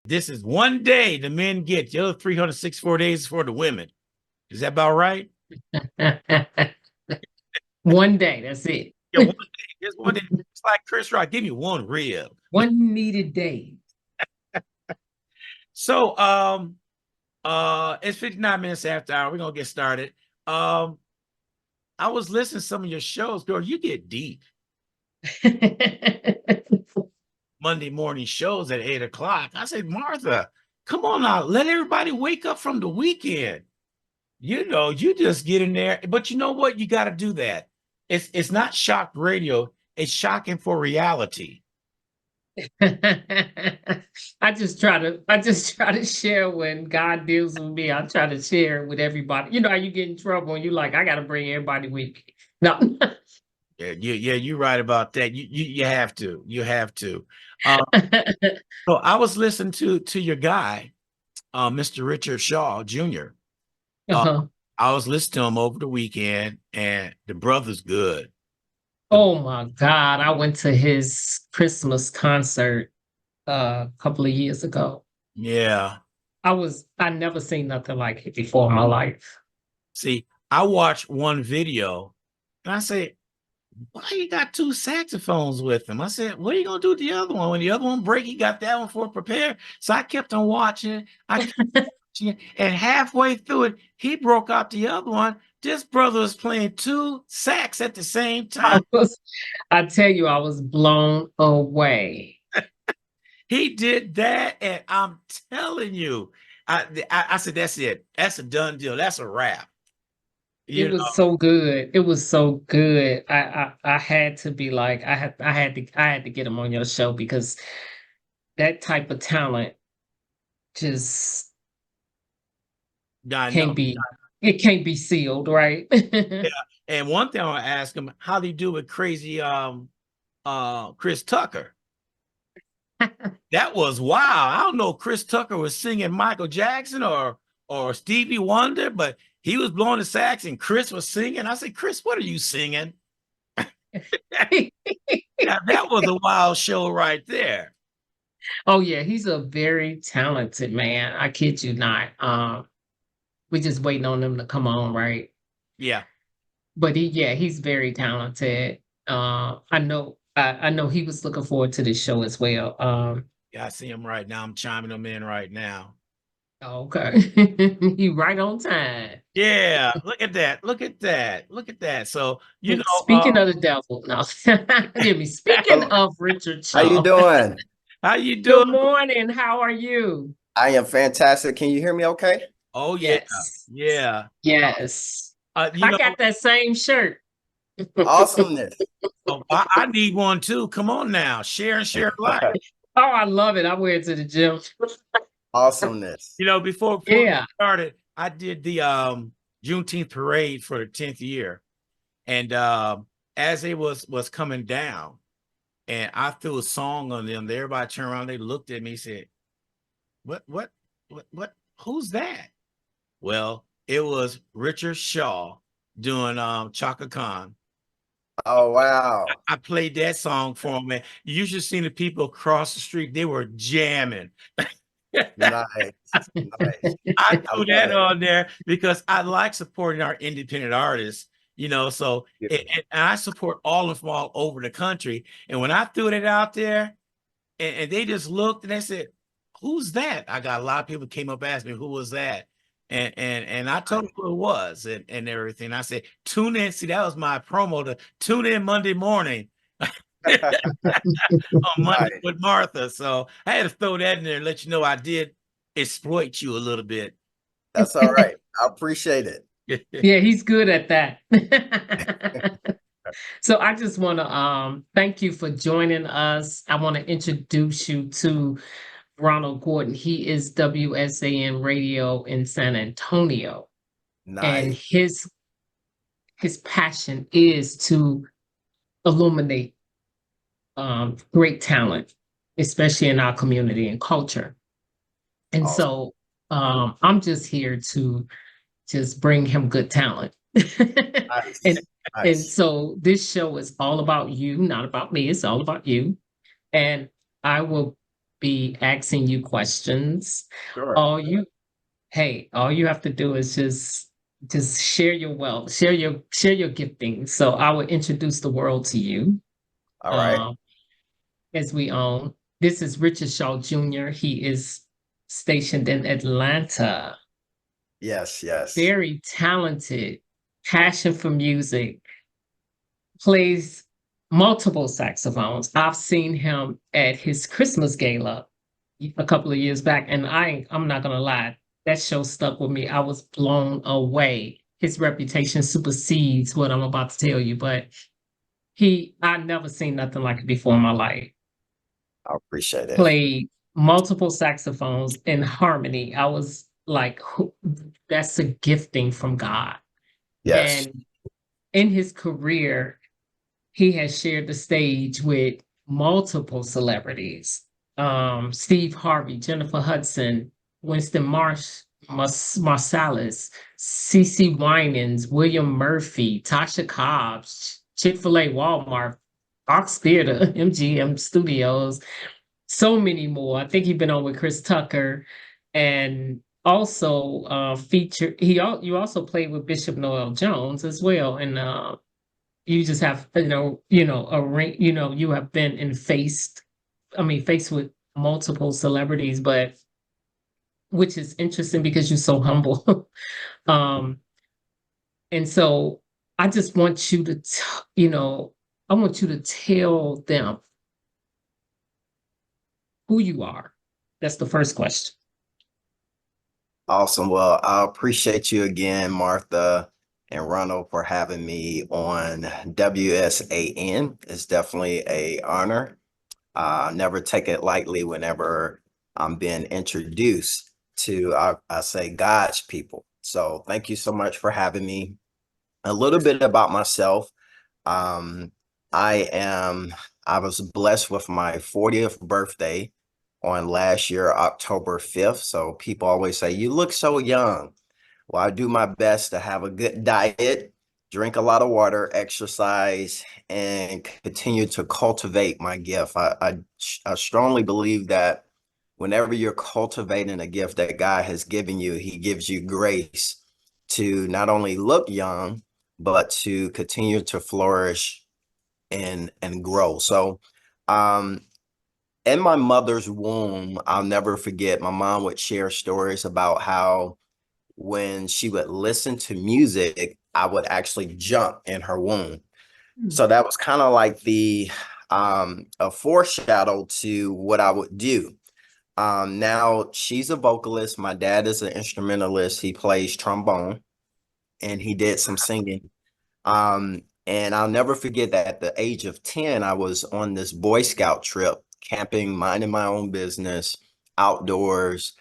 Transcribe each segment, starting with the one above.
This is one day the men get. The other 364 days is for the women. Is that about right? One day, that's it. Yeah, one day. Just one day. It's like Chris Rock. Give me one rib. One needed day. So it's 59 minutes after hour. We're gonna get started. I was listening to some of your shows, girl. You get deep. Monday morning shows at 8 o'clock. I said, Martha, come on now, let everybody wake up from the weekend. You just get in there. But you know what? You got to do that. It's not shock radio, it's shocking for reality. I just try to share when God deals with me. I try to share with everybody. You know how you get in trouble and you're like, I gotta bring everybody with me. No. You're right about that. You have to. You have to. So I was listening to your guy, Mr. Richard Shaw Jr. Uh, Uh-huh. I was listening to him over the weekend, and the brother's good. Oh my God. I went to his Christmas concert a couple of years ago. Yeah. I never seen nothing like it before in my life. See, I watched one video, and I said, why you got two saxophones with him? I said, what are you gonna do with the other one? When the other one break, he got that one for prepared. So I kept on watching. And halfway through it, he broke out the other one. This brother was playing two sax at the same time. I tell you, I was blown away. He did that, and I'm telling you, I said, that's it. That's a done deal. That's a wrap. It You know, was so good. It was so good. I had to be like, I had to get him on your show because that type of talent just I know. can't be it can't be sealed, right? Yeah. And one thing I want to ask him, how do you do with crazy Chris Tucker? That was wow. I don't know if Chris Tucker was singing Michael Jackson or Stevie Wonder, but he was blowing the sax and Chris was singing. I said, Chris, what are you singing? Now, that was a wild show right there. Oh yeah, he's a very talented man. I kid you not. We're just waiting on him to come on, right? Yeah. But he's very talented. I know he was looking forward to this show as well. Yeah, I see him right now. I'm chiming him in right now. Okay. He right on time. Yeah, look at that. Look at that. Look at that. So, Speaking of the devil, no. Give me. Speaking Hello. of Richard How you Shaw. doing? how you Good doing? morning. How are you? I am fantastic. Can you hear me okay? Oh yeah. Yes. Yeah. Yes. Uh, you I know, got that same shirt. Awesomeness. I need one too. Come on now. Share and share life. Oh, I love it. I wear it to the gym. Awesomeness. Before we Yeah. started, I did the Juneteenth parade for the 10th year. And as it was coming down, and I threw a song on them, everybody turned around, they looked at me and said, what, who's that? Well, it was Richard Shaw doing Chaka Khan. Oh, wow. I played that song for him, man. You should see the people across the street, they were jamming. Nice. Nice. I I threw love that it. on there because I like supporting our independent artists, so and I support all of them all over the country. And when I threw it out there and they just looked and they said, who's that? I got a lot of people came up asking me who was that. And I told them who it was and everything. I said, tune in. See, that was my promo to tune in Monday morning on Monday Nice. with Martha. So I had to throw that in there and let you know I did exploit you a little bit. That's all right. I appreciate it. Yeah, he's good at that. So I just want to thank you for joining us. I want to introduce you to Ronald Gordon. He is WSAN Radio in San Antonio, and Nice. his passion is to illuminate great talent, especially in our community and culture. And Awesome. so I'm just here to just bring him good talent. Nice. and Nice. so this show is all about you, not about me. It's all about you. And I will be asking you questions. Sure. All you have to do is just share your wealth, share your gifting. So I will introduce the world to you. All right. As we own. This is Richard Shaw Jr. He is stationed in Atlanta. Yes, yes. Very talented, passion for music, plays multiple saxophones. I've seen him at his Christmas gala a couple of years back, and I'm not gonna lie, that show stuck with me. I was blown away. His reputation supersedes what I'm about to tell you, but I never seen nothing like it before in my life. I appreciate it. Played multiple saxophones in harmony. I was like, that's a gifting from God. Yes. And in his career, he has shared the stage with multiple celebrities. Steve Harvey, Jennifer Hudson, Winston Marsalis, CeCe Winans, William Murphy, Tasha Cobbs, Chick-fil-A, Walmart, Fox Theater, MGM Studios, so many more. I think he's been on with Chris Tucker, and also you also played with Bishop Noel Jones as well, and you just have you have been faced with multiple celebrities, but which is interesting because you're so humble. And so I just want you to I want you to tell them who you are. That's the first question. Awesome. Well, I appreciate you again, Martha and Ronald, for having me on WSAN. It's definitely an honor. Never take it lightly whenever I'm being introduced to, I say, God's people. So thank you so much for having me. A little bit about myself. Um, I was blessed with my 40th birthday on last year, October 5th. So people always say, you look so young. Well, I do my best to have a good diet, drink a lot of water, exercise, and continue to cultivate my gift. I strongly believe that whenever you're cultivating a gift that God has given you, he gives you grace to not only look young, but to continue to flourish and grow. So in my mother's womb, I'll never forget, my mom would share stories about how when she would listen to music, I would actually jump in her womb. So that was kind of like a foreshadow to what I would do. Now she's a vocalist. My dad is an instrumentalist. He plays trombone and he did some singing. And I'll never forget that at the age of 10, I was on this Boy Scout trip, camping, minding my own business, outdoors.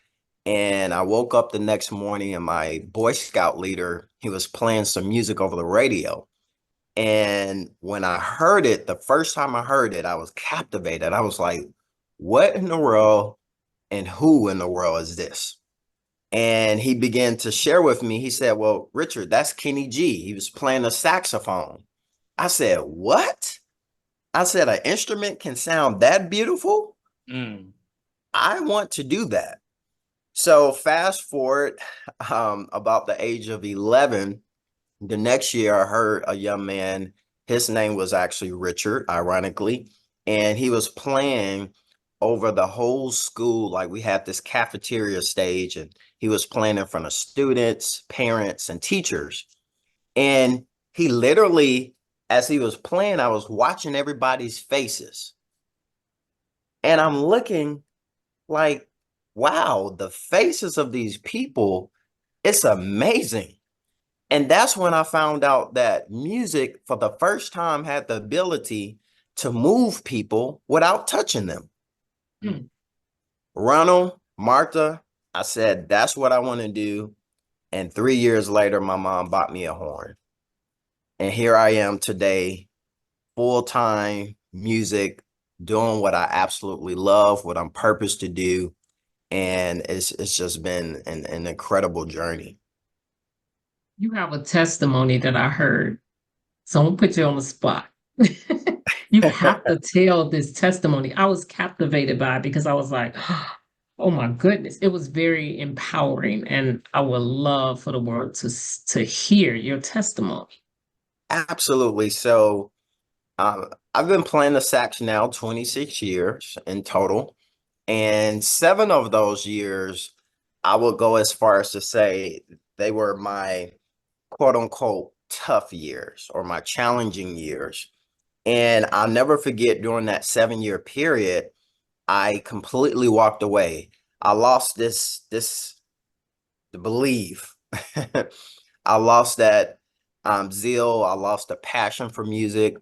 And I woke up the next morning and my Boy Scout leader, he was playing some music over the radio. And when I heard it, the first time I heard it, I was captivated. I was like, what in the world and who in the world is this? And he began to share with me. He said, well, Richard, that's Kenny G. He was playing a saxophone. I said, what? I said, an instrument can sound that beautiful? I want to do that. So fast forward about the age of 11, the next year I heard a young man, his name was actually Richard, ironically, and he was playing over the whole school. Like we had this cafeteria stage and he was playing in front of students, parents, and teachers. And he literally, as he was playing, I was watching everybody's faces. And I'm looking like, wow, the faces of these people, it's amazing. And that's when I found out that music for the first time had the ability to move people without touching them. Ronald, Martha, I said, that's what I want to do. And 3 years later, my mom bought me a horn. And here I am today, full-time music, doing what I absolutely love, what I'm purposed to do. And it's just been an incredible journey. You have a testimony that I heard. So I'm gonna put you on the spot. You have to tell this testimony. I was captivated by it because I was like, oh my goodness, it was very empowering, and I would love for the world to hear your testimony. Absolutely. So I've been playing the sax now 26 years in total, and 7 of those years, I would go as far as to say they were my quote unquote tough years or my challenging years. And I'll never forget during that 7-year period, I completely walked away. I lost this belief. I lost that zeal. I lost the passion for music.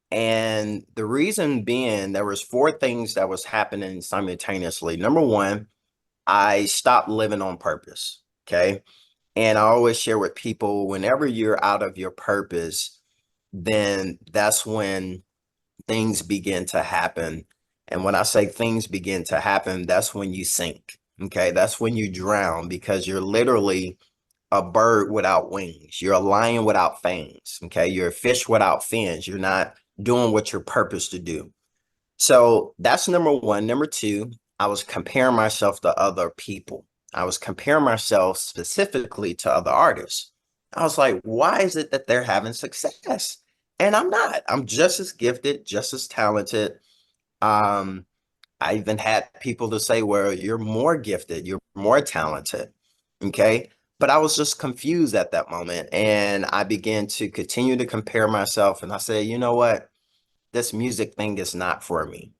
And the reason being, there was 4 things that was happening simultaneously. Number one, I stopped living on purpose. Okay. And I always share with people, whenever you're out of your purpose, then that's when things begin to happen. And when I say things begin to happen, that's when you sink. Okay. That's when you drown, because you're literally a bird without wings. You're a lion without fangs. Okay. You're a fish without fins. You're not doing what you're purposed to do. So that's number one. Number two, I was comparing myself to other people. I was comparing myself specifically to other artists. I was like, why is it that they're having success? And I'm not. I'm just as gifted, just as talented. Um, I even had people to say, well, you're more gifted, you're more talented. Okay. But I was just confused at that moment. And I began to continue to compare myself. And I said, you know what? This music thing is not for me.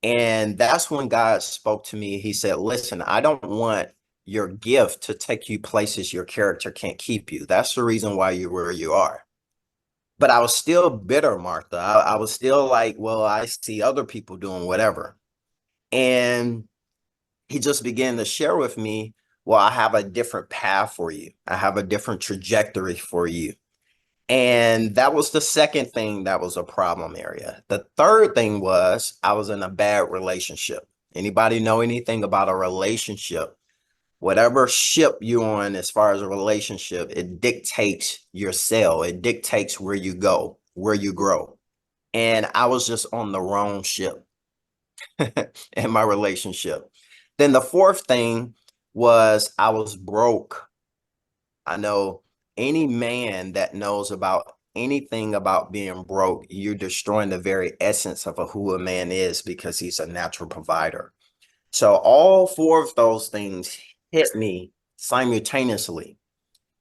And that's when God spoke to me. He said, listen, I don't want your gift to take you places your character can't keep you. That's the reason why you're where you are. But I was still bitter, Martha. I was still like, well, I see other people doing whatever. And he just began to share with me, well, I have a different path for you. I have a different trajectory for you. And that was the second thing that was a problem area. The third thing was I was in a bad relationship. Anybody know anything about a relationship? Whatever ship you're on as far as a relationship, it dictates your sail. It dictates where you go, where you grow. And I was just on the wrong ship in my relationship. Then the fourth thing was I was broke. I know any man that knows about anything about being broke, you're destroying the very essence of who a man is, because he's a natural provider. So all 4 of those things hit me simultaneously.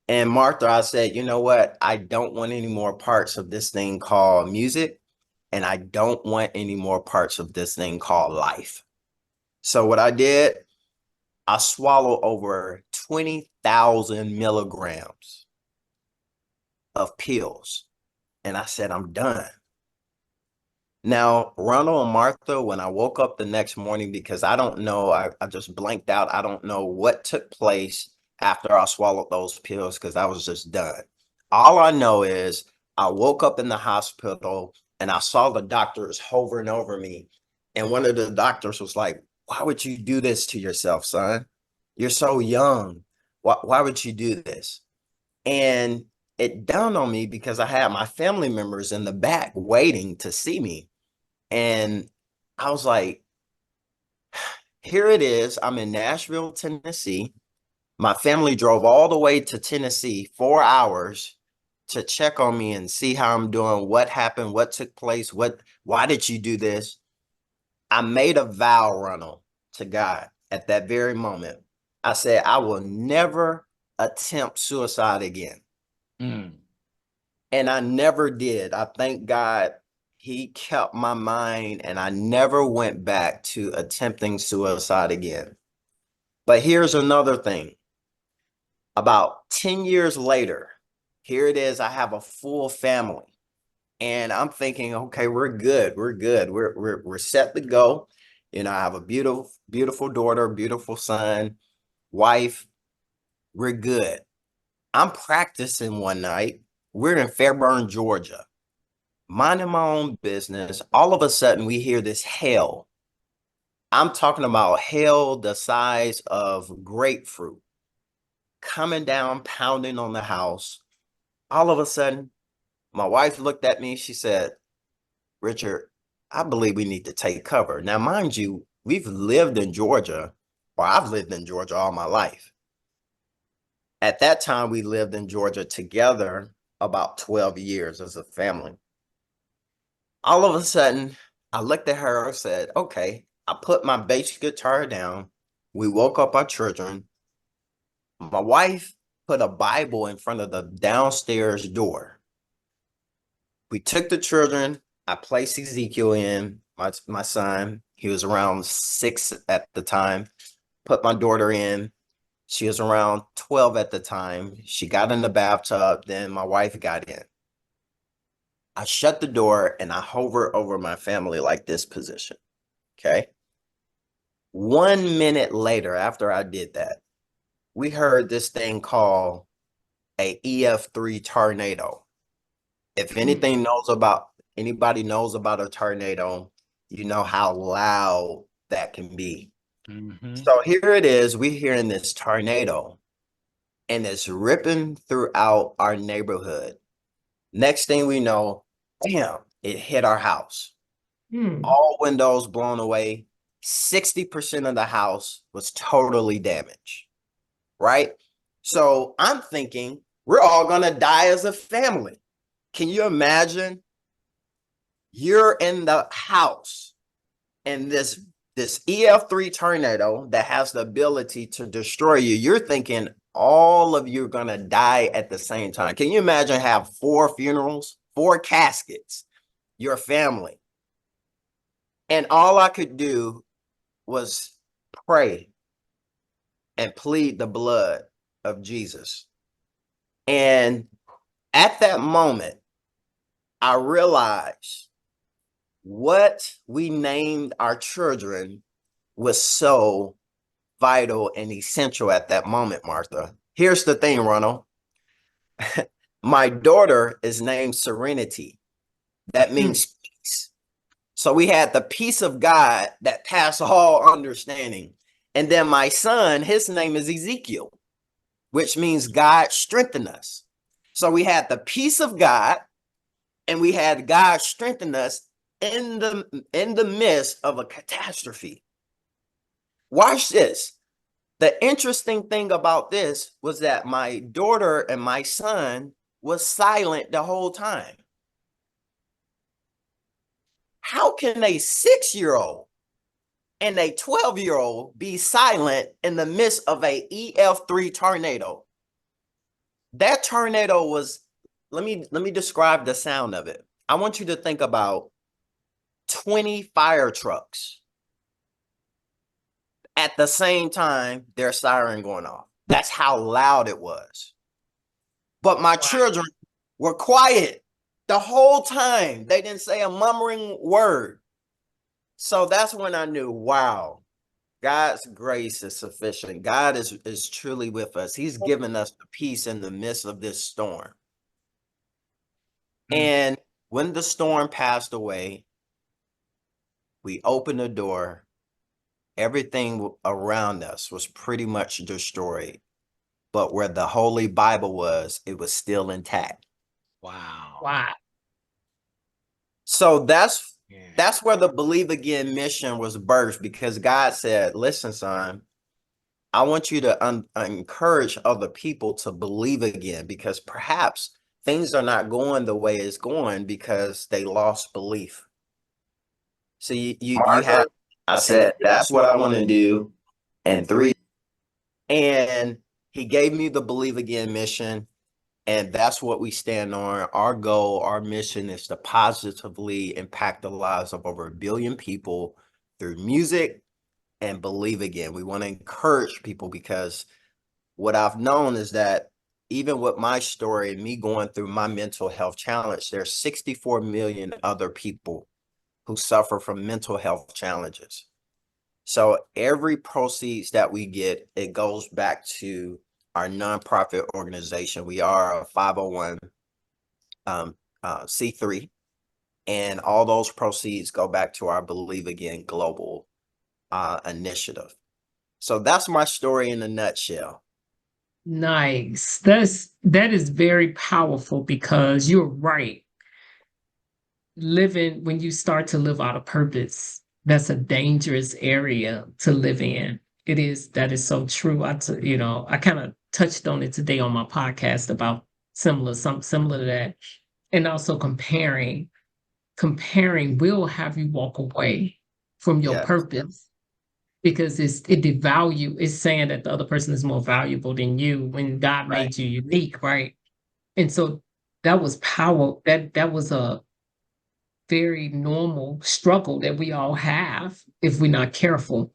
And Martha, I said, you know what? I don't want any more parts of this thing called music. And I don't want any more parts of this thing called life. So what I did, I swallowed over 20,000 milligrams of pills. And I said, I'm done. Now, Ronald and Martha, when I woke up the next morning, because I don't know, I just blanked out. I don't know what took place after I swallowed those pills, because I was just done. All I know is I woke up in the hospital and I saw the doctors hovering over me. And one of the doctors was like, why would you do this to yourself, son? You're so young. Why would you do this? And it dawned on me, because I had my family members in the back waiting to see me. And I was like, here it is. I'm in Nashville, Tennessee. My family drove all the way to Tennessee, 4 hours, to check on me and see how I'm doing, what happened, what took place, why did you do this? I made a vow, Ronald, to God at that very moment. I said, I will never attempt suicide again. Mm. And I never did. I thank God he kept my mind, and I never went back to attempting suicide again. But here's another thing. About 10 years later, here it is. I have a full family. And I'm thinking, okay, we're good. We're good. We're set to go. You know, I have a beautiful, beautiful daughter, beautiful son, wife. We're good. I'm practicing one night. We're in Fairburn, Georgia, minding my own business. All of a sudden, we hear this hail. I'm talking about hail the size of grapefruit coming down, pounding on the house. All of a sudden, my wife looked at me. She said, Richard, I believe we need to take cover. Now, mind you, we've lived in Georgia, or I've lived in Georgia all my life. At that time, we lived in Georgia together about 12 years as a family. All of a sudden, I looked at her and said, okay, I put my bass guitar down. We woke up our children. My wife put a Bible in front of the downstairs door. We took the children. I placed Ezekiel in, my son. He was around 6 at the time. Put my daughter in. She was around 12 at the time. She got in the bathtub. Then my wife got in. I shut the door and I hover over my family like this position. Okay. 1 minute later, after I did that, we heard this thing called a EF3 tornado. If anybody knows about a tornado, you know how loud that can be. So here it is, we're hearing this tornado and it's ripping throughout our neighborhood. Next thing we know, damn, it hit our house. All windows blown away. 60% of the house was totally damaged, right? So I'm thinking we're all gonna die as a family. Can you imagine? You're in the house and this EF3 tornado that has the ability to destroy you. You're thinking all of you are gonna die at the same time. Can you imagine have 4 funerals, 4 caskets, your family? And all I could do was pray and plead the blood of Jesus. And at that moment, I realized what we named our children was so vital and essential at that moment, Martha. Here's the thing, Ronald. My daughter is named Serenity. That means peace. So we had the peace of God that passed all understanding. And then my son, his name is Ezekiel, which means God strengthen us. So we had the peace of God and we had God strengthen us in the midst of a catastrophe. Watch this. The interesting thing about this was that my daughter and my son was silent the whole time. How can a 6-year-old and a 12-year-old be silent in the midst of a EF3 tornado? That tornado was, let me describe the sound of it. I want you to think about 20 fire trucks at the same time, their siren going off. That's how loud it was. But my children were quiet the whole time. They didn't say a murmuring word. So that's when I knew, wow, God's grace is sufficient. God is truly with us. He's given us the peace in the midst of this storm. And when the storm passed away, we opened the door. Everything around us was pretty much destroyed. But where the Holy Bible was, it was still intact. Wow. So that's where the Believe Again mission was birthed, because God said, listen, son, I want you to encourage other people to believe again, because perhaps things are not going the way it's going because they lost belief. So you have, I said, that's what I want to do. And 3, and he gave me the Believe Again mission. And that's what we stand on. Our goal, our mission is to positively impact the lives of over 1 billion people through music and Believe Again. We want to encourage people, because what I've known is that even with my story and me going through my mental health challenge, there's 64 million other people who suffer from mental health challenges. So every proceeds that we get, it goes back to our nonprofit organization. We are a 501 C3, and all those proceeds go back to our Believe Again global initiative. So that's my story in a nutshell. Nice. That is very powerful, because you're right. when you start to live out of purpose, that's a dangerous area to live in. That is so true. I kind of touched on it today on my podcast about something similar to that. And also comparing will have you walk away from your Yeah, purpose because it's saying that the other person is more valuable than you when God right, made you unique, right? And so that was power. That was a very normal struggle that we all have if we're not careful.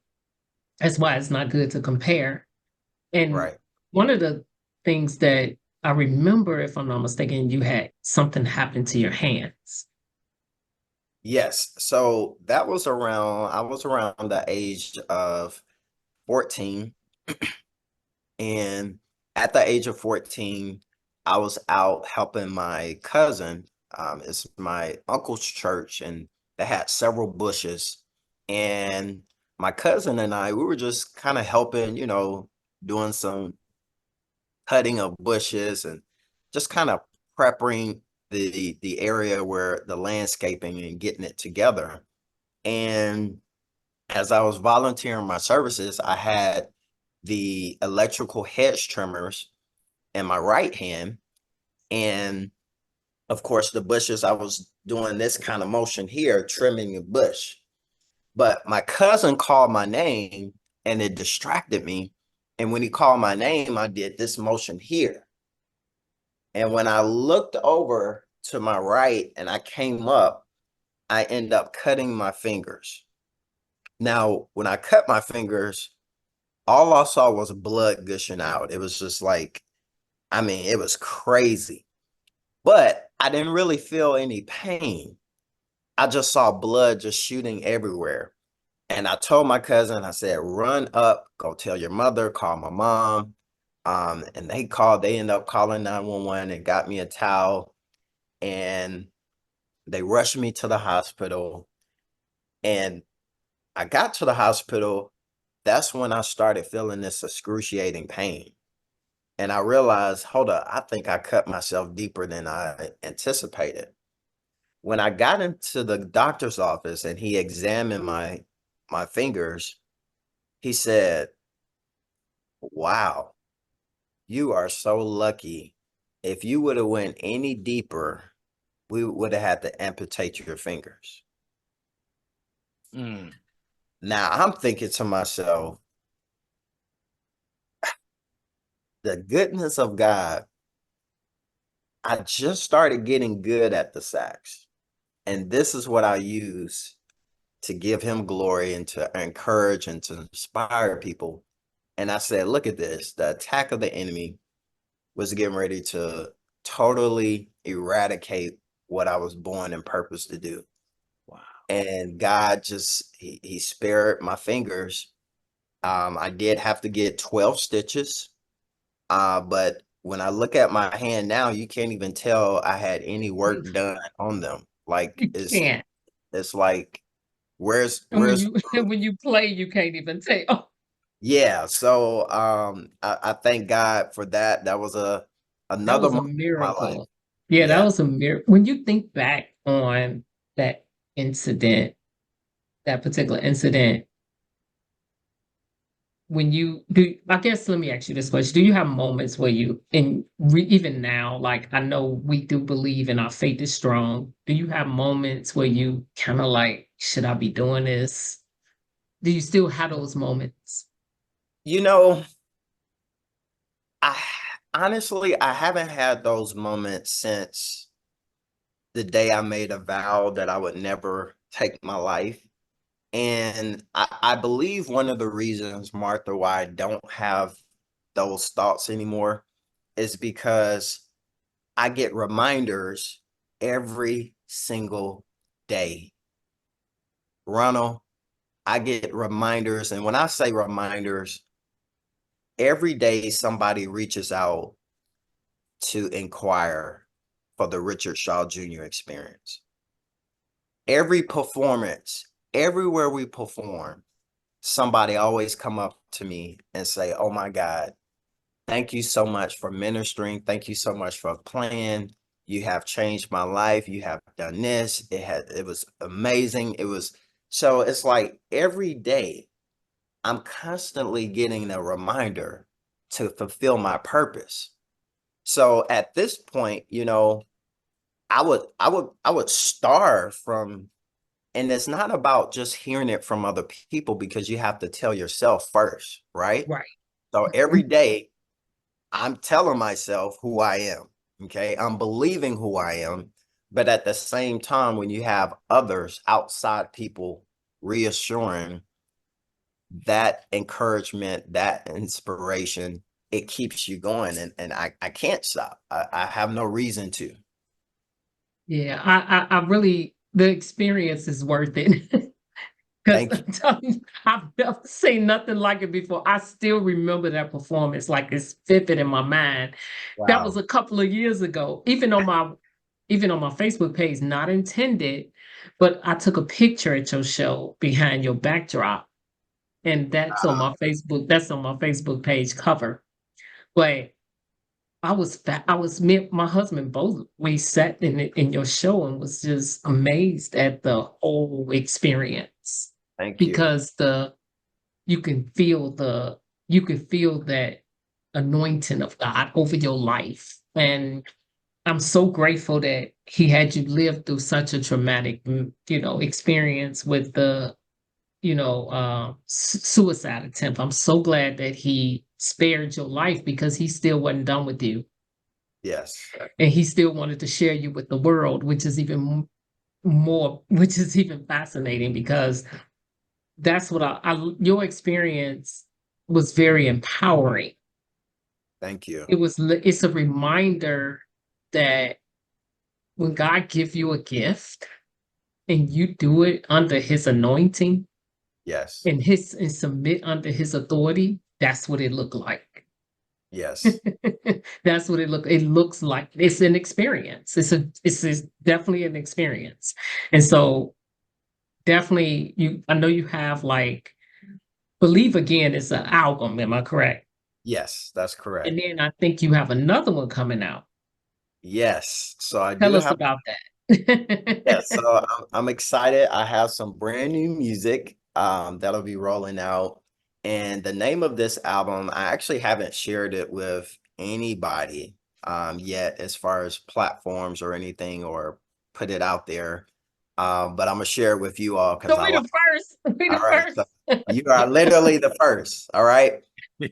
That's why it's not good to compare. And right. one of the things that I remember, if I'm not mistaken, you had something happen to your hands. Yes. So that was I was around the age of 14. And at the age of 14, I was out helping my cousin. It's my uncle's church, and they had several bushes. And my cousin and I, we were just kind of helping, doing some cutting of bushes and just kind of prepping the area where the landscaping and getting it together. And as I was volunteering my services, I had the electrical hedge trimmers in my right hand. And of course, the bushes, I was doing this kind of motion here, trimming the bush. But my cousin called my name and it distracted me. And when he called my name, I did this motion here. And when I looked over to my right and I came up, I ended up cutting my fingers. Now, when I cut my fingers, all I saw was blood gushing out. It was just like, I mean, it was crazy. But I didn't really feel any pain. I just saw blood just shooting everywhere. And I told my cousin, I said, run up, go tell your mother, call my mom. And they ended up calling 911 and got me a towel. And they rushed me to the hospital. And I got to the hospital. That's when I started feeling this excruciating pain. And I realized, hold up, I think I cut myself deeper than I anticipated. When I got into the doctor's office and he examined my fingers, he said, wow, you are so lucky. If you would have went any deeper, we would have had to amputate your fingers. Mm. Now I'm thinking to myself, the goodness of God. I just started getting good at the sax. And this is what I use to give him glory and to encourage and to inspire people. And I said, look at this. The attack of the enemy was getting ready to totally eradicate what I was born and purposed to do. Wow. And God just, he spared my fingers. I did have to get 12 stitches. But when I look at my hand now, you can't even tell I had any work done on them. Like You can't. it's like And when where's you when you play, you can't even tell. yeah. So I thank God for that. That was That another was a moment in my life. miracle. Yeah, that Yeah. was a miracle. When you think back on that incident, that particular incident, when you do, I guess let me ask you this question. Do you have moments where even now, like I know we do believe in our faith is strong. Do you have moments where you kind of like, should I be doing this? Do you still have those moments? You know, I honestly I haven't had those moments since the day I made a vow that I would never take my life. And I believe one of the reasons, Martha, why I don't have those thoughts anymore is because I get reminders every single day. Ronald, I get reminders. And when I say reminders, every day somebody reaches out to inquire for the Richard Shaw Jr. experience. Every performance, everywhere we perform, somebody always come up to me and say, oh my God, thank you so much for ministering. Thank you so much for playing. You have changed my life. You have done this. It was amazing. So it's like every day I'm constantly getting a reminder to fulfill my purpose. So at this point, I would starve from, and it's not about just hearing it from other people, because you have to tell yourself first, right? Right. So every day I'm telling myself who I am. Okay. I'm believing who I am. But at the same time, when you have others, outside people, reassuring, that encouragement, that inspiration, it keeps you going. And I can't stop. I have no reason to. Yeah, I really, the experience is worth it. Because Thank you. I'm telling you, I've never seen nothing like it before. I still remember that performance like it's vivid in my mind. That was Wow. a couple of years ago. Even on my Facebook page, not intended, but I took a picture at your show behind your backdrop, and that's on Wow. my Facebook. That's on my Facebook page cover. But me and my husband both, we sat in your show and was just amazed at the whole experience, Thank you. because you can feel that anointing of God over your life. And I'm so grateful that he had you live through such a traumatic, experience with the, suicide attempt. I'm so glad that he spared your life, because he still wasn't done with you. Yes. And he still wanted to share you with the world, which is even more, which is even fascinating, because that's what your experience was very empowering. Thank you. It's a reminder that when God gives you a gift and you do it under his anointing Yes. and submit under his authority, that's what it looked like. Yes. That's what it looks like. It's an experience. It's definitely an experience. And so definitely, I know you have, like, Believe Again is an album, am I correct? Yes, that's And correct. then I think you have another one coming out. Yes. So I do Tell us have. about Yeah, so that. I'm excited. I have some brand new music that'll be rolling out. And the name of this album, I actually haven't shared it with anybody yet, as far as platforms or anything, or put it out there. But I'm gonna share it with you all because So I we like. the first. We All the right, so first. you are literally the first. All right.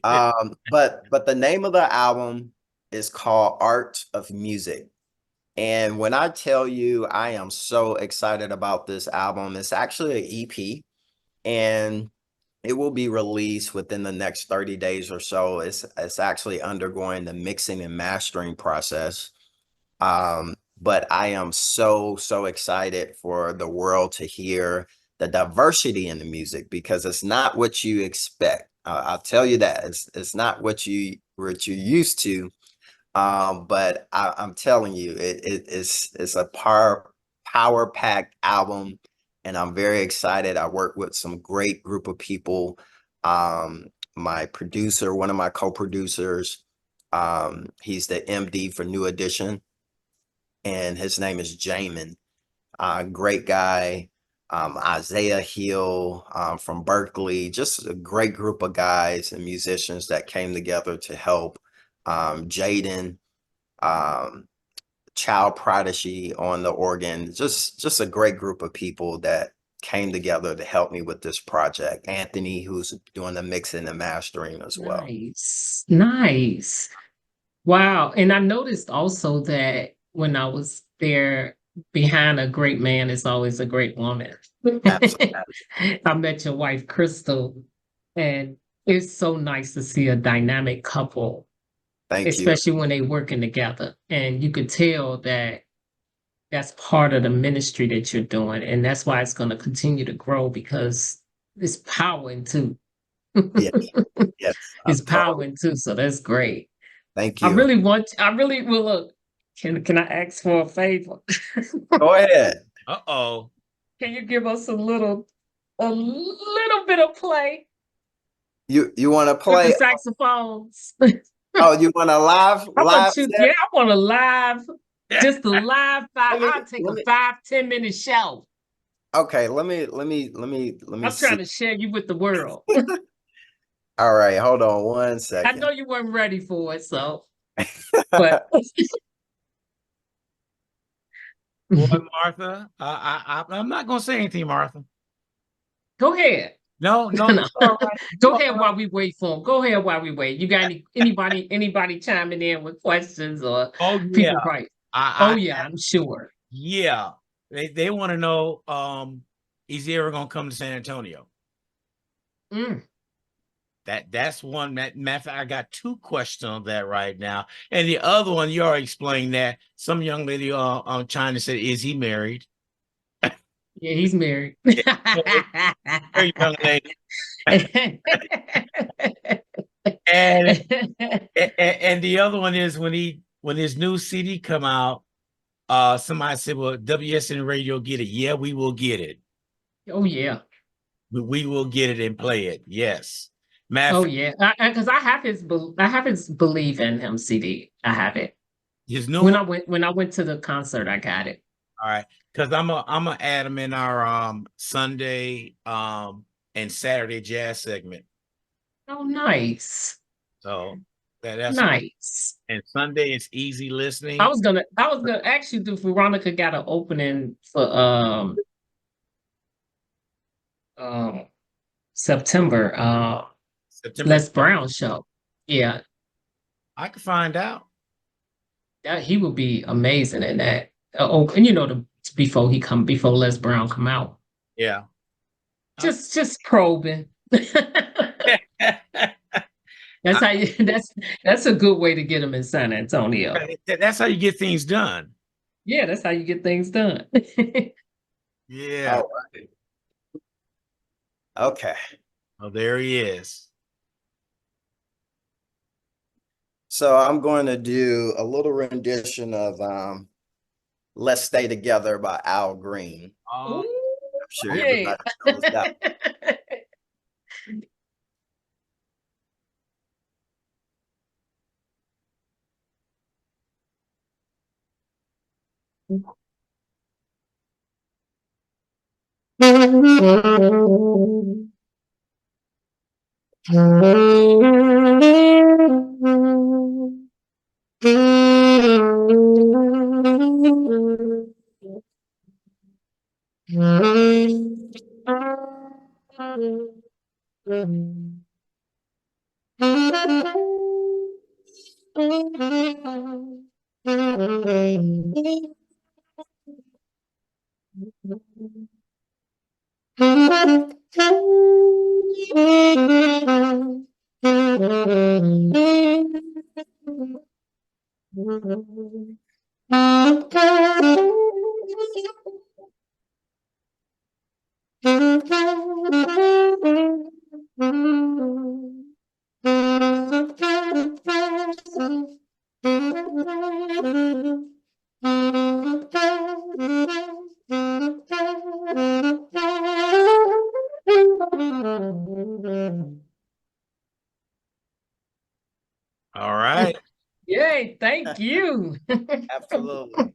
But the name of the album is called Art of Music. And when I tell you I am so excited about this album, it's actually an EP, and it will be released within the next 30 days or so. It's actually undergoing the mixing and mastering process. But I am so excited for the world to hear the diversity in the music, because it's not what you expect. I'll tell you that it's not what you're used to. But I'm telling you, it's a power packed album, and I'm very excited. I work with some great group of people. My producer, one of my co-producers, he's the MD for New Edition, and his name is Jamin. Great guy. Isaiah Hill from Berkeley, just a great group of guys and musicians that came together to help. Jaden, um, Child Prodigy on the organ, just a great group of people that came together to help me with this project. Anthony, who's doing the mixing and mastering as well. Nice. Nice. Wow. And I noticed also that when I was there, behind a great man is always a great woman. Absolutely. I met your wife, Crystal, and it's so nice to see a dynamic couple, Thank you. especially when they working together. And you could tell that that's part of the ministry that you're doing. And that's why it's going to continue to grow, because it's power in two. Yes, yes. It's power in two. So that's great. Thank I you. really will look. Can I ask for a favor? Go ahead. Uh-oh. Can you give us a little bit of play You want to with the play? saxophones? Oh, you want a live I want live you, set? yeah, I want a live. Just a live five. I'll take let a me- 5-10 minute show. Okay, let me I'm see. trying to share you with the world. All right, hold on one I second. know you weren't ready for it, so but Boy, Martha, I'm not gonna say anything, Martha. go ahead. No, no, No. it's all right. Go ahead while we wait for him. Go ahead while we wait. You got anybody chiming in with questions or Oh yeah, people right? Oh I yeah, I'm sure. yeah. They want to know, is he ever gonna come to San Antonio? Mm. That's one. Matter of fact, I got 2 questions on that right now, and the other one you already explained that. Some young lady trying to say, is he married? Yeah, he's married. Very young lady. And, and the other one is when his new CD come out, somebody said, well, WSN radio get it. Yeah, we will get it. Oh yeah. We will get it and play it. Yes. Matter of Oh fact, yeah. Because I have his Believe in Him CD. I have it. his new When one. I went to the concert, I got it. All right. Because I'm gonna add them in our Sunday and Saturday jazz segment. Oh nice. So that's Nice. and Sunday is easy listening. I was gonna ask you if Veronica got an opening for um September September Les Brown show. Yeah, I could find out. he would be amazing in that. And before Les Brown come out. Yeah. Just probing. That's how you that's a good way to get them in San Antonio. That's how you get things done. Yeah, that's how you get things done. Yeah. All right. Okay. Oh, there he is. So I'm going to do a little rendition of Let's Stay Together by Al Green. Oh, I'm sure Yeah. everybody knows that. all right. Yay, thank you. Absolutely.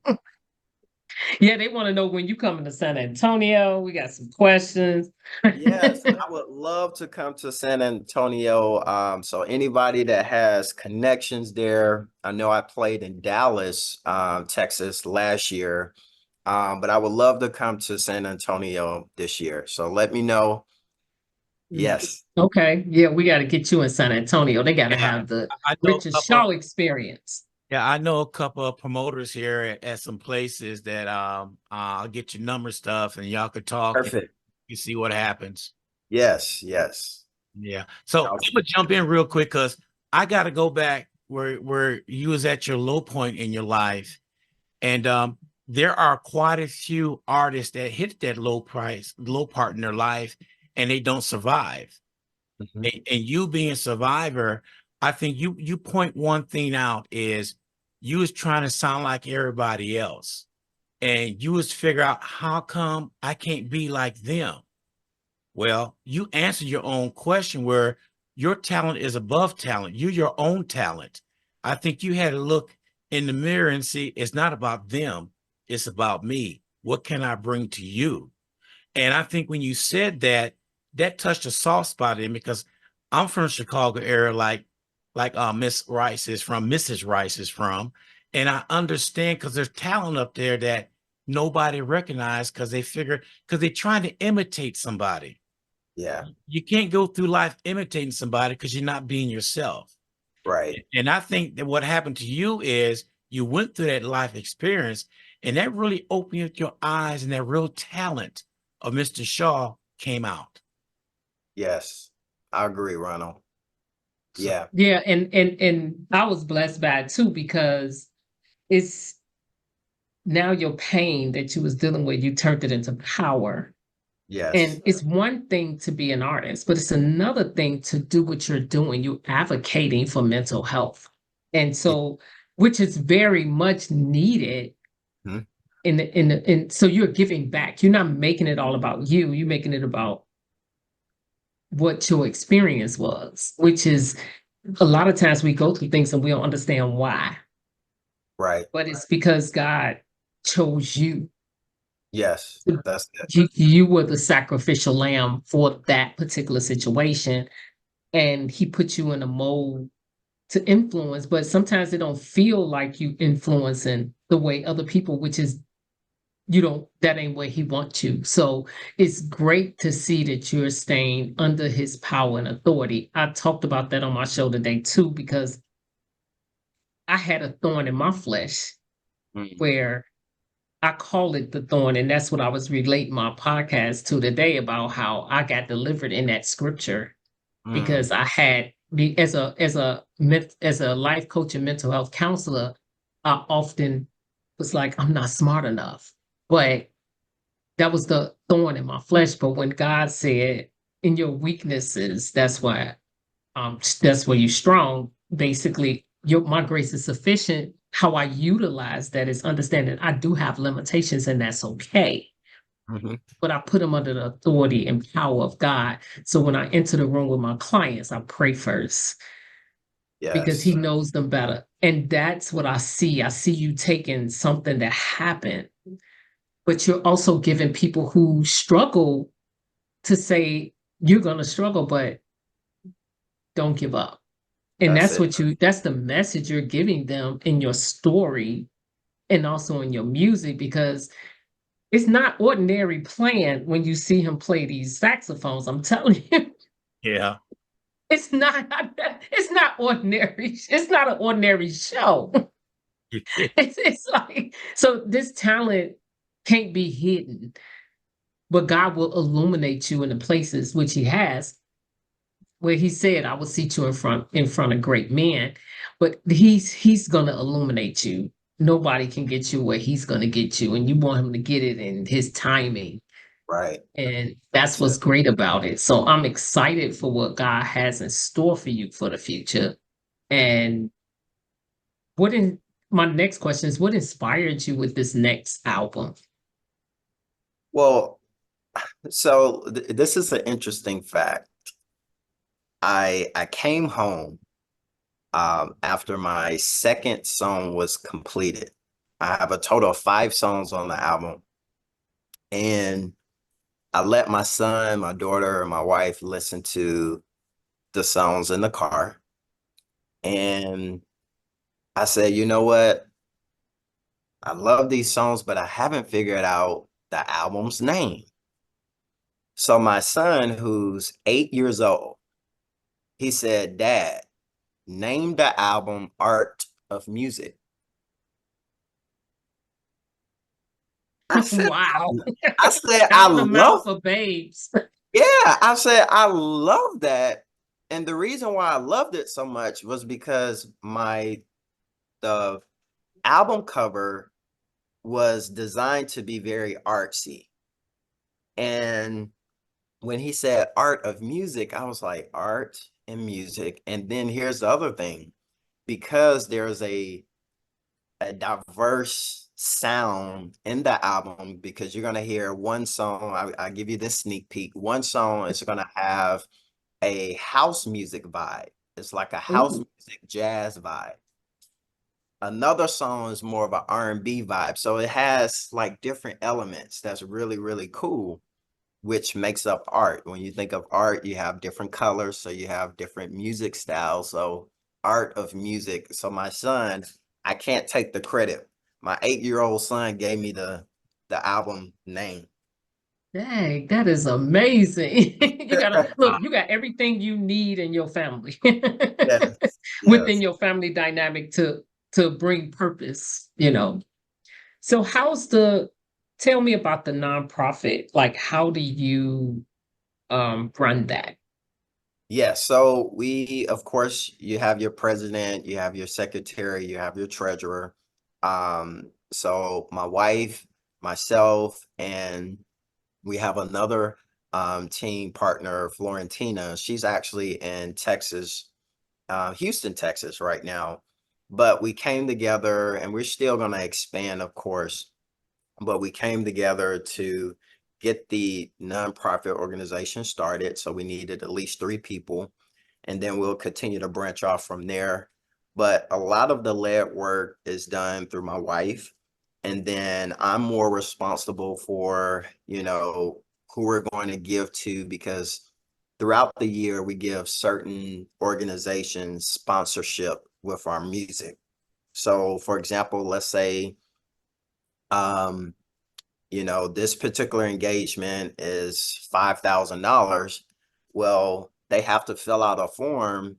Yeah, they want to know when you coming to San Antonio. We got some questions. Yes, I would love to come to San Antonio. So anybody that has connections there, I know I played in Dallas, Texas last year, but I would love to come to San Antonio this year. So let me know. Yes. Okay. Yeah, we got to get you in San Antonio. They got to Yeah, have the I know a Richard couple. Shaw experience. Yeah, I know a couple of promoters here at some places that I'll get your number stuff and y'all could talk and Perfect. you see what happens. Yes, yes. Yeah. So I'm gonna jump in real quick because I gotta go back where you was at your low point in your life. And there are quite a few artists that hit that low part in their life and they don't survive. Mhm. And you being a survivor, I think you point one thing out is you was trying to sound like everybody else. And you was figure out how come I can't be like them. Well, you answered your own question where your talent is above talent. You're your own talent. I think you had to look in the mirror and see it's not about them, it's about me. What can I bring to you? And I think when you said that, that touched a soft spot in me, because I'm from the Chicago area, like Miss Rice is from, Mrs. Rice is from, and I understand because there's talent up there that nobody recognized because they're trying to imitate somebody. Yeah. You can't go through life imitating somebody because you're not being yourself. Right. And I think that what happened to you is you went through that life experience, and that really opened up your eyes, and that real talent of Mr. Shaw came out. Yes. I agree, Ronald. So, Yeah. Yeah, and I was blessed by it too, because it's now your pain that you was dealing with, you turned it into power. Yes. And it's one thing to be an artist, but it's another thing to do what you're doing. You're advocating for mental health. And so, which is very much needed Mhm. so you're giving back. You're not making it all about you. You're making it about what your experience was, which is a lot of times we go through things and we don't understand why, Right. but it's because God chose you. Yes. That's it. You were the sacrificial lamb for that particular situation, and he put you in a mold to influence, but sometimes it don't feel like you influencing the way other people, which is that ain't where he wants you. So it's great to see that you're staying under his power and authority. I talked about that on my show today too, because I had a thorn in my flesh Mm. where I call it the thorn, and that's what I was relating my podcast to today, about how I got delivered in that scripture, Mm. because I had as a life coach and mental health counselor, I often was like, I'm not smart enough. But that was the thorn in my flesh. But when God said, in your weaknesses, that's where you're strong. Basically, my grace is sufficient. How I utilize that is understanding I do have limitations, and that's okay. Mhm. But I put them under the authority and power of God. So when I enter the room with my clients, I pray first, because Yes. he knows them better. And that's what I see. I see you taking something that happened, but you're also giving people who struggle to say, you're going to struggle, but don't give up. And That's it. that's the message you're giving them in your story and also in your music, because it's not ordinary playing when you see him play these saxophones. I'm telling you, yeah. it's not, it's not ordinary. It's not an ordinary show. It's like, so this talent can't be hidden, but God will illuminate you in the places which he has, where he said, I will seat you in front of great men, but he's gonna illuminate you. Nobody can get you where he's gonna get you, and you want him to get it in his timing. Right. And that's That's what's it. great about it. So I'm excited for what God has in store for you for the future. And what in my next question is, what inspired you with this next album? Well, so this is an interesting fact. I came home after my second song was completed. I have a total of 5 songs on the album, and I let my son, my daughter, and my wife listen to the songs in the car. And I said, you know what? I love these songs, but I haven't figured out the album's name. So my son, who's 8 years old, he said, Dad, name the album Art of Music. I said, Wow. I said, I Out of the love, mouth of babes. yeah, I said, I love that. And the reason why I loved it so much was because the album cover was designed to be very artsy. And when he said art of music, I was like, art and music. And then here's the other thing, because there's a diverse sound in the album, because you're going to hear one song. I give you this sneak peek. One song is going to have a house music vibe. It's like a house Ooh. music jazz vibe. another song is more of an R&B vibe. So it has like different elements that's really, really cool, which makes up art. When you think of art, you have different colors, so you have different music styles. So art of music. So my son, I can't take the credit. My 8-year-old son gave me the album name. Dang, that is amazing. You gotta look, you got everything you need in your family Yes, within yes. your family dynamic to bring purpose, you know. So tell me about the nonprofit. Like how do you run that? Yeah, so we, of course, you have your president, you have your secretary, you have your treasurer. So my wife, myself, and we have another team partner, Florentina. She's actually in Texas, Houston, Texas right now. But we came together and we're still going to expand, of course, but we came together to get the nonprofit organization started. So we needed at least 3 people, and then we'll continue to branch off from there. But a lot of the lead work is done through my wife. And then I'm more responsible for, who we're going to give to, because throughout the year, we give certain organizations sponsorship with our music. So for example, let's say, um, this particular engagement is $5,000. Well, they have to fill out a form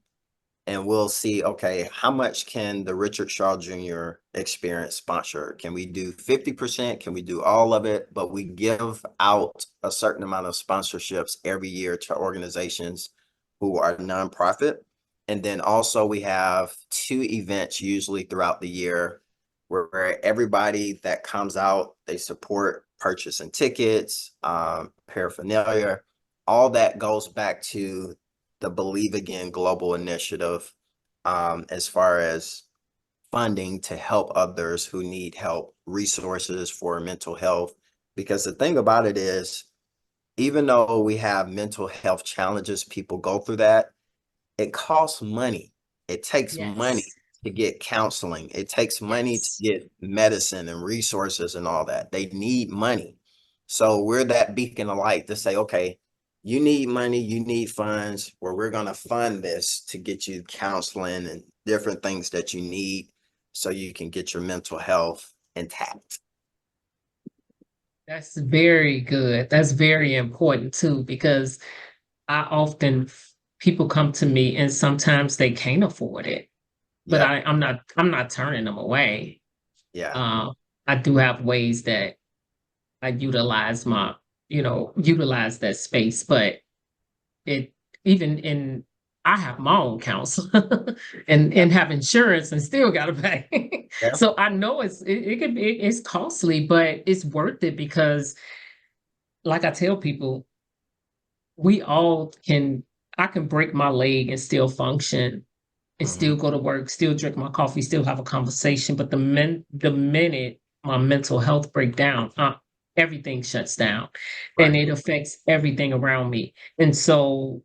and we'll see, okay, how much can the Richard Shaw Jr. experience sponsor? Can we do 50%? Can we do all of it? But we give out a certain amount of sponsorships every year to organizations who are nonprofit. And then also we have 2 events usually throughout the year where everybody that comes out, they support purchasing tickets, paraphernalia, all that goes back to the Believe Again Global Initiative, as far as funding to help others who need help, resources for mental health. Because the thing about it is, even though we have mental health challenges, people go through that, it costs money. It takes money Yes. to get counseling. It takes money to Yes. get medicine and resources and all that. They need money. So we're that beacon of light to say, okay, you need money, you need funds, where we're going to fund this to get you counseling and different things that you need so you can get your mental health intact. That's very good. That's very important too, because I often people come to me and sometimes they can't afford it, but Yep. I'm not turning them away. Yeah. Uh, I do have ways that I utilize that space, but it even in I have my own counsel and have insurance and still gotta pay. Yeah. So I know it could be it's costly, but it's worth it because like I tell people, we all can I can break my leg and still function and Mhm. still go to work, still drink my coffee, still have a conversation. But the minute my mental health break down, everything shuts down, and Right. it affects everything around me. And so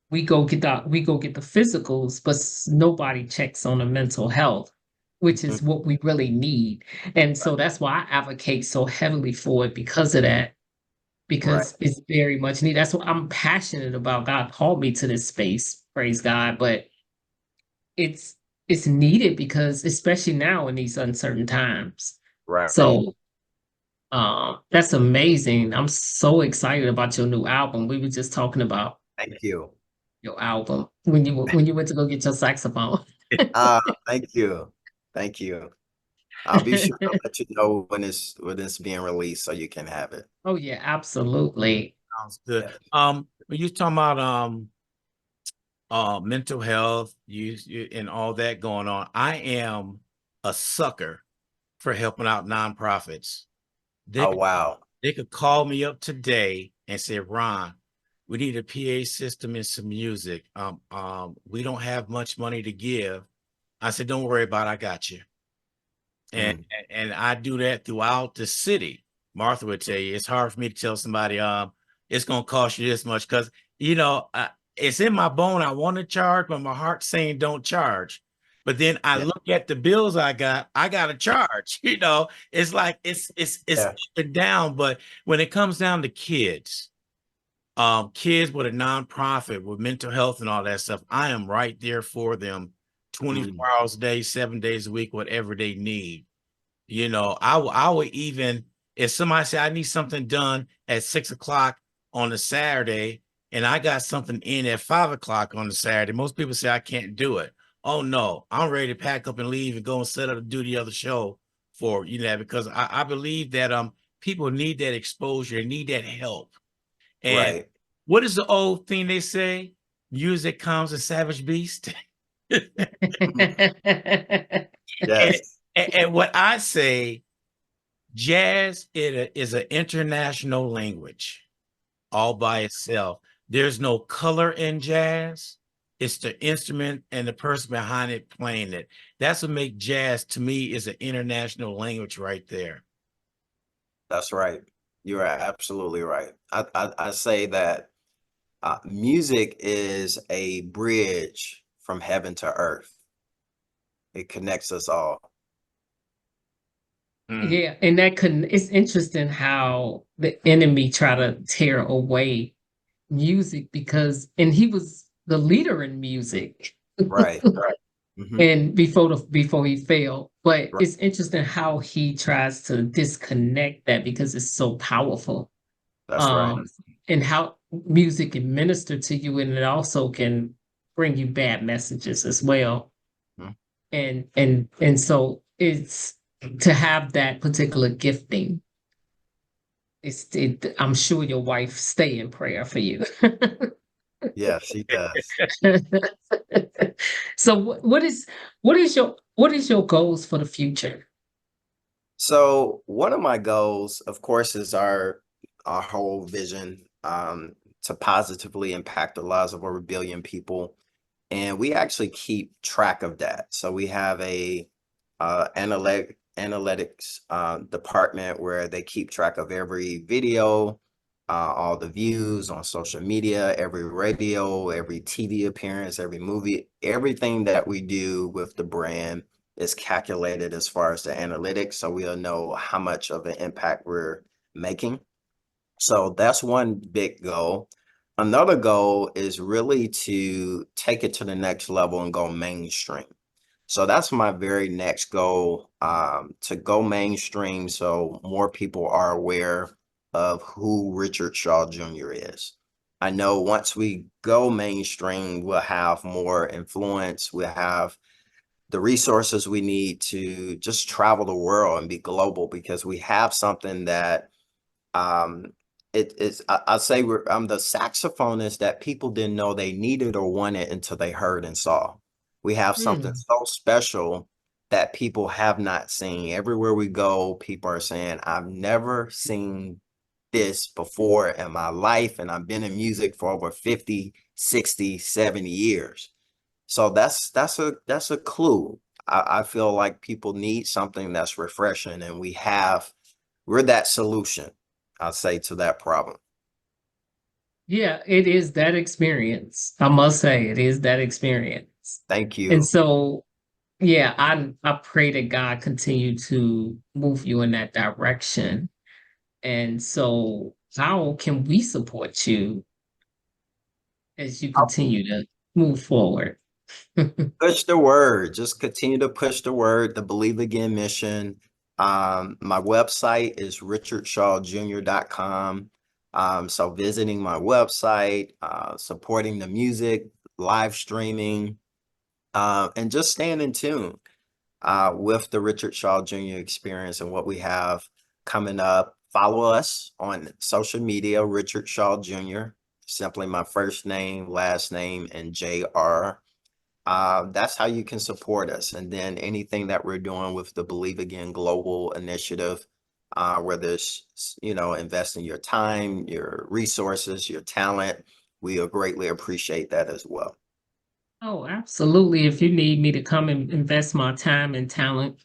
we go get the physicals, but nobody checks on the mental health, which Mhm. is what we really need. And so that's why I advocate so heavily for it because of that, Right. because it's very much needed. That's what I'm passionate about. God called me to this space, praise God, but it's it's needed because especially now in these uncertain times. Right. So that's amazing. I'm so excited about your new album. We were just talking about Thank you. your album when you went to go get your saxophone. Uh, Thank you. Thank you. I'll be sure to let you know when it's being released so you can have it. Oh yeah, absolutely. Sounds good. Yeah. When you talking about mental health, you and all that going on, I am a sucker for helping out nonprofits. They Oh, could wow. they could call me up today and say, Ron, we need a PA system and some music. We don't have much money to give. I said, don't worry about it, I got you. And Mm, and I do that throughout the city. Martha would tell you it's hard for me to tell somebody it's gonna cost you this much because it's in my bone. I want to charge, but my heart's saying don't charge. But then I Yeah. look at the bills I got to charge, it's like it's Yeah. up and down. But when it comes down to kids with a nonprofit with mental health and all that stuff, I am right there for them 24 hours a day, 7 days a week, whatever they need. I would even, if somebody said I need something done at 6 o'clock on a Saturday and I got something in at 5 o'clock on the Saturday, most people say I can't do it. Oh no, I'm ready to pack up and leave and go and set up and do the other show for because I believe that people need that exposure, need that help. And Right. what is the old thing they say? Music comes a savage beast. and, Yes. and what I say, jazz is an international language all by itself. There's no color in jazz. It's the instrument and the person behind it playing it. That's what makes jazz, to me, is an international language right there. That's right. You are absolutely right. I say that music is a bridge from heaven to earth. It connects us all. Yeah, and it's interesting how the enemy try to tear away music and he was the leader in music. Right. Right. Mhm. And before he failed. But Right. it's interesting how he tries to disconnect that because it's so powerful. That's right. And how music can minister to you, and it also can bring you bad messages as well. Mhm. And so it's to have that particular gifting. I'm sure your wife stay in prayer for you. Yes, he does. So what is your goals for the future? So one of my goals, of course, is our whole vision to positively impact the lives of over 1 billion people. And we actually keep track of that. So we have a analytics department where they keep track of every video, all the views on social media, every radio, every TV appearance, every movie, everything that we do with the brand is calculated as far as the analytics. So we'll know how much of an impact we're making. So that's one big goal. Another goal is really to take it to the next level and go mainstream. So that's my very next goal, to go mainstream so more people are aware of who Richard Shaw Jr. is. I know once we go mainstream, we'll have more influence, we'll have the resources we need to just travel the world and be global because we have something that um, it is, I say I'm the saxophonist that people didn't know they needed or wanted until they heard and saw. We have something Mm. so special that people have not seen. Everywhere we go, people are saying, I've never seen this before in my life. And I've been in music for over 50, 60, 70 years. So that's a clue. I feel like people need something that's refreshing, and we're that solution, I'll say, to that problem. Yeah, it is that experience. I must say it is that experience. Thank And you. so yeah, I pray that God continue to move you in that direction. And so how can we support you as you continue to move forward? Push the word. Just continue to push the word, the Believe Again mission. My website is richardshawjr.com. So visiting my website, supporting the music, live streaming, and just staying in tune with the Richard Shaw Jr. experience and what we have coming up. Follow us on social media, Richard Shaw Jr., simply my first name, last name, and JR. That's how you can support us. And then anything that we're doing with the Believe Again Global Initiative, where there's, investing your time, your resources, your talent, we'll greatly appreciate that as well. Oh, absolutely. If you need me to come and invest my time and talent,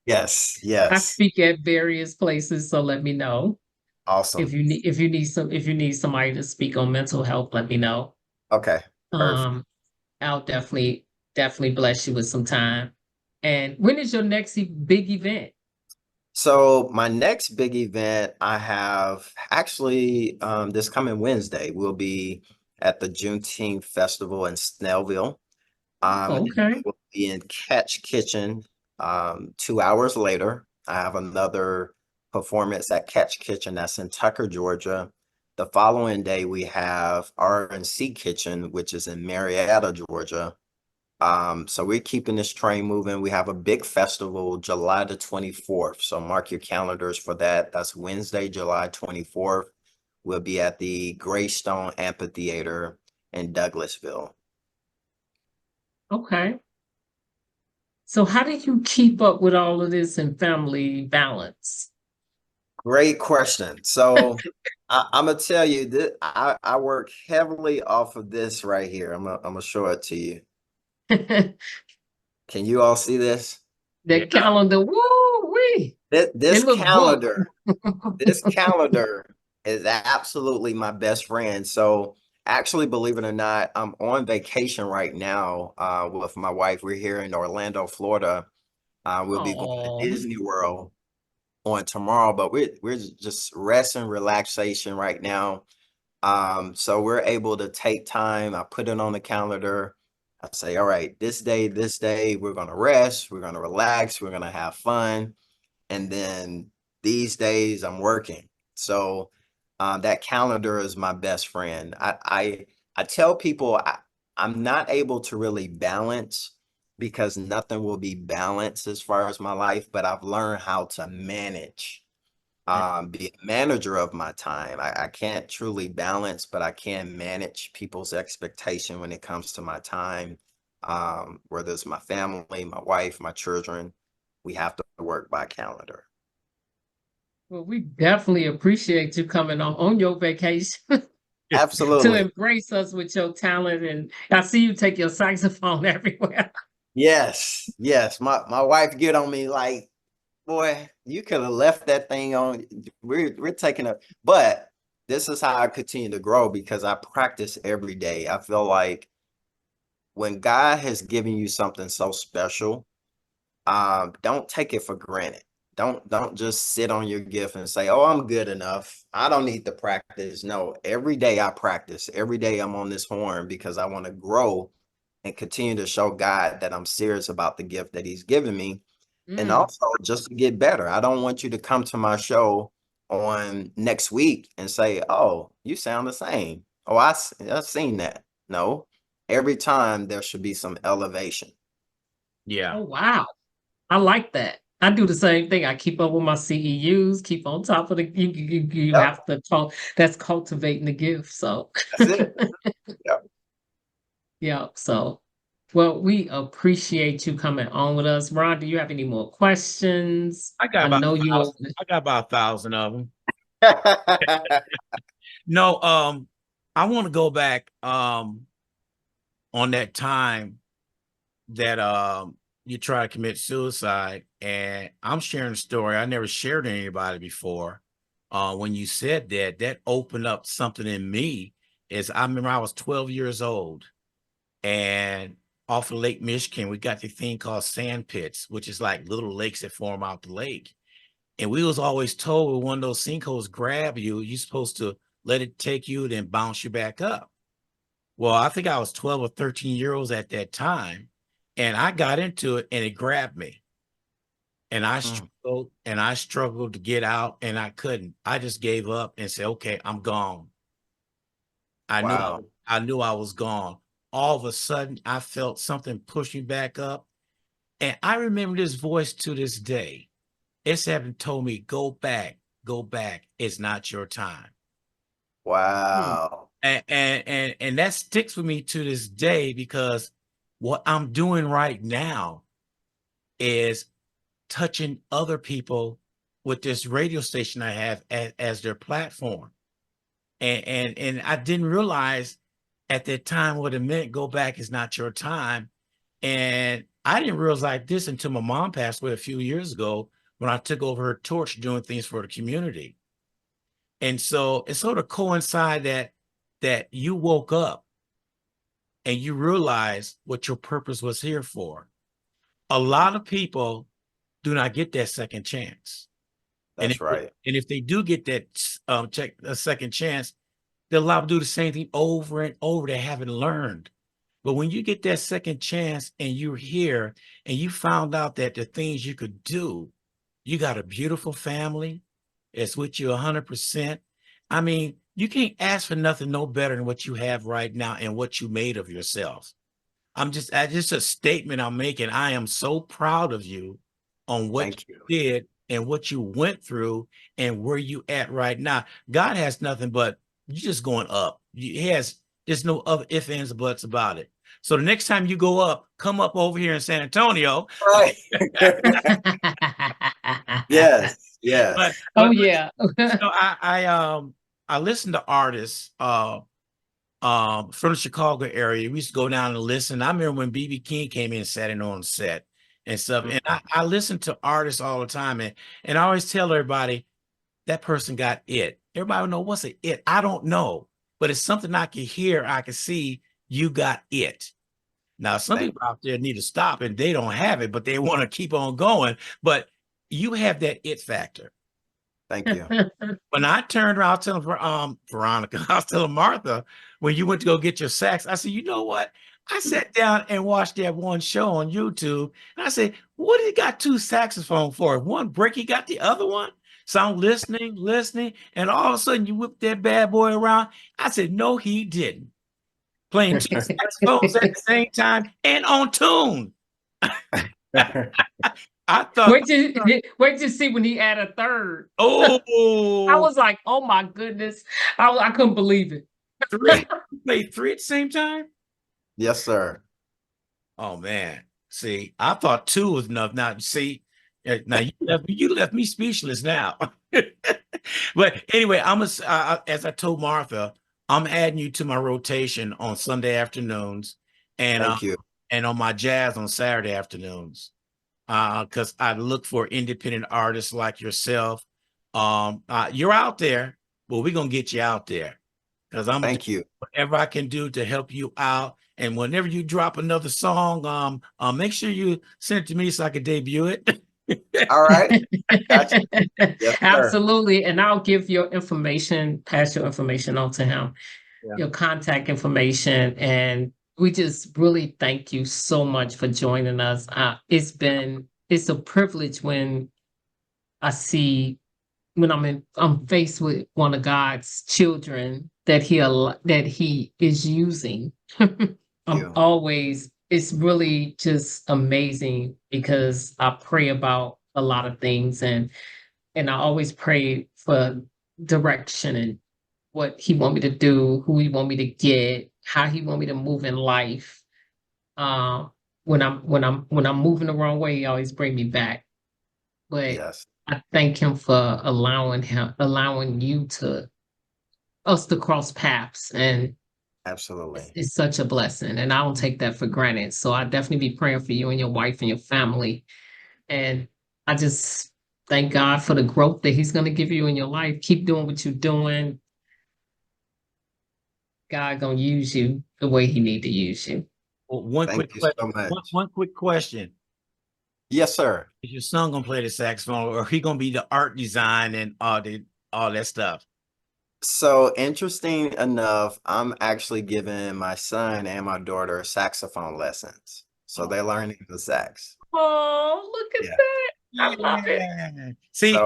Yes, I yes. speak at various places, so let me know. Awesome. If you need somebody to speak on mental health, let me know. Okay, perfect. Um, I'll definitely definitely bless you with some time. And when is your next big event? So my next big event I have actually this coming Wednesday will be at the Juneteenth Festival in Snellville. Oh, And okay. we'll be in Catch Kitchen 2 hours later. I have another performance at Catch Kitchen that's in Tucker, Georgia. The following day we have R&C Kitchen, which is in Marietta, Georgia. So we're keeping this train moving. We have a big festival July the 24th. So mark your calendars for that. That's Wednesday, July 24th. We'll be at the Greystone Amphitheater in Douglasville. Okay. So how do you keep up with all of this and family balance? Great question. So I'm gonna tell you that I work heavily off of this right here. I'm gonna show it to you. The Can you all see this? Yeah. calendar, woo wee. This, It this look booked. calendar, this calendar is absolutely my best friend. So actually, believe it or not, I'm on vacation right now with my wife. We're here in Orlando, Florida. We'll be going to Oh, Disney World on tomorrow, but we're just rest and relaxation right now. So we're able to take time. I put it on the calendar. I say, all right, this day, we're gonna rest, we're gonna relax, we're gonna have fun. And then these days I'm working. So that calendar is my best friend. I tell people I'm not able to really balance because nothing will be balanced as far as my life, but I've learned how to manage, be a manager of my time. I can't truly balance, but I can manage people's expectation when it comes to my time. Whether it's my family, my wife, my children, we have to work by calendar. well, we definitely appreciate you coming on your vacation to Absolutely. embrace us with your talent. And I see you take your saxophone everywhere. Yes. Yes. My wife get on me like, boy, you could have left that thing on. We're taking a, but this is how I continue to grow because I practice every day. I feel like when God has given you something so special, don't take it for granted. Don't just sit on your gift and say, oh, I'm good enough. I don't need to practice. No, every day I practice. Every day I'm on this horn because I want to grow and continue to show God that I'm serious about the gift that he's given me. And Mm. also just to get better. I don't want you to come to my show on next week and say, oh, you sound the same. Oh, I've seen that. No, every time there should be some elevation. Yeah. Oh, wow. I like that. I do the same thing. I keep up with my CEUs, keep on top of the, you Yep, have to talk. That's cultivating the gift. So, that's it. Yep. yeah. So, well, we appreciate you coming on with us. Ron, do you have any more questions? I got I about know a you. thousand. I got about 1,000 of them. No, I want to go back on that time that you try to commit suicide, and I'm sharing a story I never shared to anybody before. When you said that, that opened up something in me. Is I remember I was 12 years old, and off of Lake Michigan, we got the thing called sand pits, which is like little lakes that form out the lake. And we was always told when one of those sinkholes grab you, you're supposed to let it take you, then bounce you back up. Well, I think I was 12 or 13 years old at that time, and I got into it and it grabbed me. And Mm, I struggled to get out and I couldn't. I just gave up and said, okay, I'm gone. I knew wow. I knew I was gone. All of a sudden, I felt something push me back up. And I remember this voice to this day. It's having told me, go back, go back. It's not your time. Hmm. Wow. And that sticks with me to this day because what I'm doing right now is touching other people with this radio station I have as their platform. And I didn't realize at that time what it meant, go back is not your time. And I didn't realize this until my mom passed away a few years ago when I took over her torch doing things for the community. And so it sort of coincided that you woke up and you realize what your purpose was here for. A lot of people do not get that second chance. That's right. And if they do get that a second chance, they're allowed to do the same thing over and over. They haven't learned. But when you get that second chance and you're here and you found out that the things you could do, you got a beautiful family. It's with you 100%. I mean, you can't ask for nothing no better than what you have right now and what you made of yourself. Just a statement I'm making. I am so proud of you on what you did and what you went through and where you at right now. God has nothing but you just going up. There's no other ifs, ands, or buts about it. So the next time you go up, come up over here in San Antonio. Right. Yes. But yeah. I listen to artists from the Chicago area. We used to go down and listen. I remember when B.B. King came in and sat in on set and stuff. And I listen to artists all the time, and I always tell everybody that person got it. Everybody know what's an it. I don't know, but it's something I can hear. I can see you got it. Now, some people out there need to stop and they don't have it, but they want to keep on going. But you have that it factor. Thank you. When I turned around, I was telling Veronica, I was telling Martha, when you went to go get your sax, I said, you know what? I sat down and watched that one show on YouTube, and I said, what did he got two saxophones for? One break, he got the other one. So I'm listening, and all of a sudden you whip that bad boy around. I said, no, he didn't. Playing two saxophones at the same time and on tune. I thought. Wait to see when he added a third. Oh, I was like, oh my goodness. I couldn't believe it. Played three at the same time? Yes, sir. Oh man. See, I thought two was enough. Now, see, now you left me speechless now. But anyway, as I told Martha, I'm adding you to my rotation on Sunday afternoons and Thank you. And on my jazz on Saturday afternoons. Because I look for independent artists like yourself. You're out there, but we're gonna get you out there. Because I'm Thank you. Whatever I can do to help you out. And whenever you drop another song, make sure you send it to me so I can debut it. All right. Gotcha. Yes, absolutely. And I'll give your information, pass your information on to him, your contact information. And we just really thank you so much for joining us. It's a privilege when I'm faced with one of God's children that he is using. It's really just amazing because I pray about a lot of things and I always pray for direction and what he want me to do, who he want me to get, how he want me to move in life. When I'm moving the wrong way, he always bring me back. But I thank him for allowing us to cross paths, and absolutely, it's such a blessing, and I don't take that for granted. So I definitely be praying for you and your wife and your family, and I just thank God for the growth that he's going to give you in your life. Keep doing what you're doing. God gonna use you the way he need to use you. Well, one quick question. Yes, sir. Is your son gonna play the saxophone, or he gonna be the art design and all that stuff? So interesting enough, I'm actually giving my son and my daughter saxophone lessons. So they're learning the sax. Oh, look at that. I love it. See,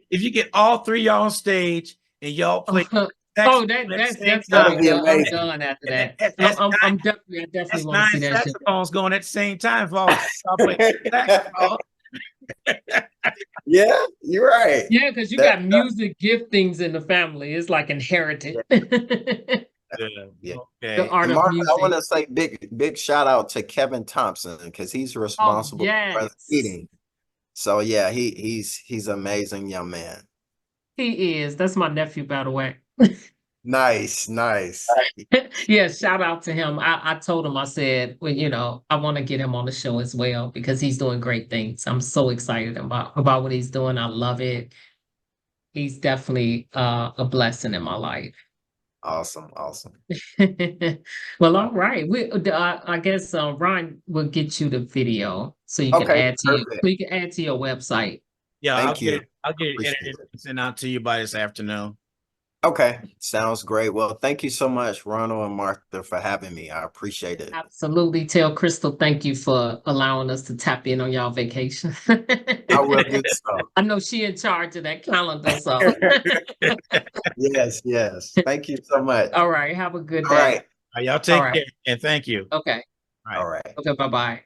if you get all three y'all on stage and y'all play that's that'll be amazing. I'm done after that. I definitely want to see that shit. Saxophones going at the same time. I'll play saxophone. Yeah, you're right. Yeah, because you got music giftings in the family. It's like inherited. Okay. The art of music. I want to say big shout out to Kevin Thompson because he's responsible for eating. So yeah, he's amazing young man. He is. That's my nephew, by the way. Nice. Yeah, shout out to him. I told him, I said, well, I want to get him on the show as well because he's doing great things. I'm so excited about what he's doing. I love it. He's definitely a blessing in my life. Awesome. Awesome. Well, all right. I guess Ron will get you the video so you can Okay, add to perfect. your website. Yeah, Thank you. I'll get it Appreciate edited it. and sent out to you by this afternoon. Okay, sounds great. Well, thank you so much, Ronald and Martha, for having me. I appreciate it. Absolutely. Tell Crystal thank you for allowing us to tap in on y'all vacation. I will do so. I know she in charge of that calendar, so Yes, yes. Thank you so much. all right. Have a good All day. right. Y'all All take right. care and thank you. Okay. All right. All right. Okay. Bye-bye.